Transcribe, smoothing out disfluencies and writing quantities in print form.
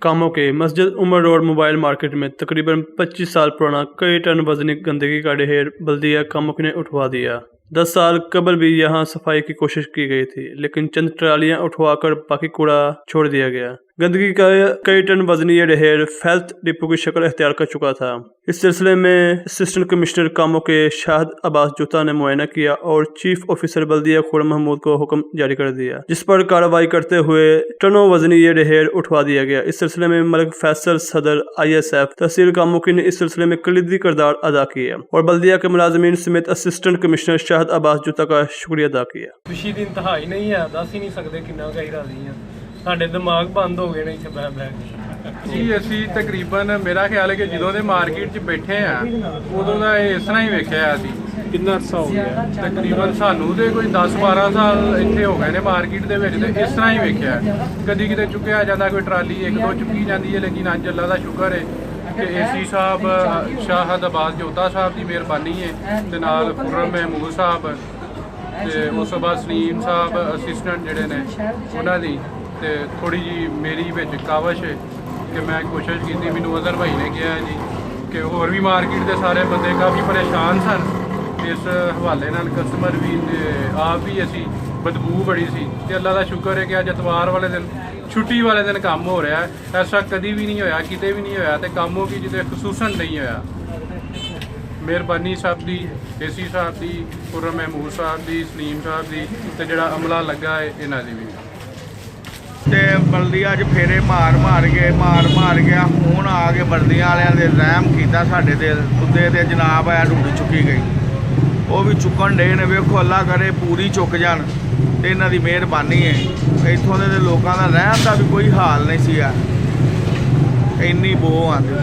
कामों के मस्जिद उमर रोड मोबाइल मार्केट में तकरीबन 25 साल पुराना कई टन वजनी गंदगी का ढेर बल्दिया कामुक ने उठवा दिया। 10 साल कबल भी यहाँ सफाई की कोशिश की गई थी, लेकिन चंद ट्रालियां उठवाकर बाकी कूड़ा छोड़ दिया गया। गंदगी का कई टन वजनी ये ढेर हेल्थ डिपो की शक्ल अख्तियार कर चुका था। इस सिलसिले में असिस्टेंट कमिश्नर कामों के शाहिद अब्बास जोता ने मुआयना किया और चीफ ऑफिसर बल्दिया खुर्रम महमूद को हुक्म जारी कर दिया, जिस पर कार्रवाई करते हुए टनों वजनी ये ढेर उठवा दिया गया। इस सिलसिले में मलिक फैसल सदर ISF तहसील कामुकी ने इस सिलसिले में कलीदी किरदार अदा किया और बल्दिया के मुलाजमीन समेत असिस्टेंट कमिश्नर शाहिद अब्बास जोता का शुक्रिया अदा किया। खुशी की इंतहा ही नहीं है, दस ही नहीं सकते कि राजी हैं। ਸਾਡੇ ਦਿਮਾਗ ਬੰਦ ਹੋ ਗਏ ਨੇ ਇੱਥੇ ਬੈ ਜੀ। ਅਸੀਂ ਤਕਰੀਬਨ ਮੇਰਾ ਖਿਆਲ ਹੈ ਕਿ ਜਦੋਂ ਦੇ ਮਾਰਕੀਟ 'ਚ ਬੈਠੇ ਆ ਉਦੋਂ ਦਾ ਇਹ ਇਸ ਤਰ੍ਹਾਂ ਹੀ ਵੇਖਿਆ ਅਸੀਂ। ਕਿੰਨਾ ਅਰਸਾ ਹੋ ਗਿਆ? ਤਕਰੀਬਨ ਸਾਨੂੰ ਤੇ ਕੋਈ 10-12 ਸਾਲ ਇੱਥੇ ਹੋ ਗਏ ਨੇ ਮਾਰਕੀਟ ਦੇ ਵਿੱਚ, ਤੇ ਇਸ ਤਰ੍ਹਾਂ ਹੀ ਵੇਖਿਆ। ਕਦੀ ਕਿਤੇ ਚੁੱਕਿਆ ਜਾਂਦਾ ਕੋਈ ਟਰਾਲੀ, ਇੱਕ ਦੋ ਚੁੱਕੀ ਜਾਂਦੀ ਹੈ, ਲੇਕਿਨ ਅੱਜ ਅੱਲਾ ਦਾ ਸ਼ੁਕਰ ਹੈ ਕਿ AC ਸਾਹਿਬ ਸ਼ਾਹਿਦ ਅब्बास जोता ਸਾਹਿਬ ਦੀ ਮਿਹਰਬਾਨੀ ਹੈ ਤੇ ਨਾਲ ਖੁਰਮ महमूद ਸਾਹਿਬ ਤੇ ਉਸ ਤੋਂ ਬਾਅਦ ਸਲੀਮ ਸਾਹਿਬ ਅਸਿਸਟੈਂਟ ਜਿਹੜੇ ਨੇ ਉਹਨਾਂ ਦੀ ਤੇ ਥੋੜੀ ਜੀ ਮੇਰੀ ਵਿੱਚ ਕਾਵਸ਼ ਹੈ ਕਿ ਮੈਂ ਕੋਸ਼ਿਸ਼ ਕੀਤੀ। ਮੈਨੂੰ ਅਜ਼ਰ ਭਾਈ ਨੇ ਕਿਹਾ ਜੀ ਕਿ ਹੋਰ ਵੀ ਮਾਰਕੀਟ ਦੇ ਸਾਰੇ ਬੰਦੇ ਕਾਫੀ ਪਰੇਸ਼ਾਨ ਸਨ ਇਸ ਹਵਾਲੇ ਨਾਲ, ਕਸਟਮਰ ਵੀ ਤੇ ਆਪ ਵੀ ਅਸੀਂ। ਬਦਬੂ ਬੜੀ ਸੀ ਤੇ ਅੱਲਾ ਦਾ ਸ਼ੁਕਰ ਹੈ ਕਿ ਅੱਜ ਐਤਵਾਰ ਵਾਲੇ ਦਿਨ, ਛੁੱਟੀ ਵਾਲੇ ਦਿਨ ਕੰਮ ਹੋ ਰਿਹਾ। ਐਸਾ ਕਦੀ ਵੀ ਨਹੀਂ ਹੋਇਆ, ਕਿਤੇ ਵੀ ਨਹੀਂ ਹੋਇਆ ਤੇ ਕੰਮੋਂ ਕੀ ਜਿੱਤੇ ਖਸੂਸਨ ਨਹੀਂ ਹੋਇਆ। ਮਿਹਰਬਾਨੀ ਸਾਹਿਬ ਦੀ, AC ਸਾਹਿਬ ਦੀ, ਖੁਰਮ महमूद ਸਾਹਿਬ ਦੀ, ਸਲੀਮ ਸਾਹਿਬ ਦੀ ਤੇ ਜਿਹੜਾ ਅਮਲਾ ਲੱਗਾ ਹੈ ਇਹਨਾਂ ਦੀ ਵੀ। ਤੇ ਬਲਦੀਆਂ 'ਚ ਫੇਰੇ ਮਾਰ ਗਿਆ। ਹੁਣ ਆ ਕੇ ਬਲਦੀਆਂ ਵਾਲਿਆਂ ਦੇ ਰਹਿਮ ਕੀਤਾ ਸਾਡੇ ਤੇ, ਉੱਤੇ ਤੇ ਜਨਾਬ ਆ ਢੂੰਡ ਚੁੱਕੀ ਗਈ। ਉਹ ਵੀ ਚੁੱਕਣ ਡੇ ਨੇ, ਵੇਖੋ ਅੱਲਾ ਕਰੇ ਪੂਰੀ ਚੁੱਕ ਜਾਣ ਤੇ ਇਹਨਾਂ ਦੀ ਮਿਹਰਬਾਨੀ ਹੈ। ਇੱਥੋਂ ਦੇ ਲੋਕਾਂ ਦਾ ਰਹਿਣ ਦਾ ਵੀ ਕੋਈ ਹਾਲ ਨਹੀਂ ਸੀਗਾ, ਇੰਨੀ ਬੋ ਆਉਂਦੀ।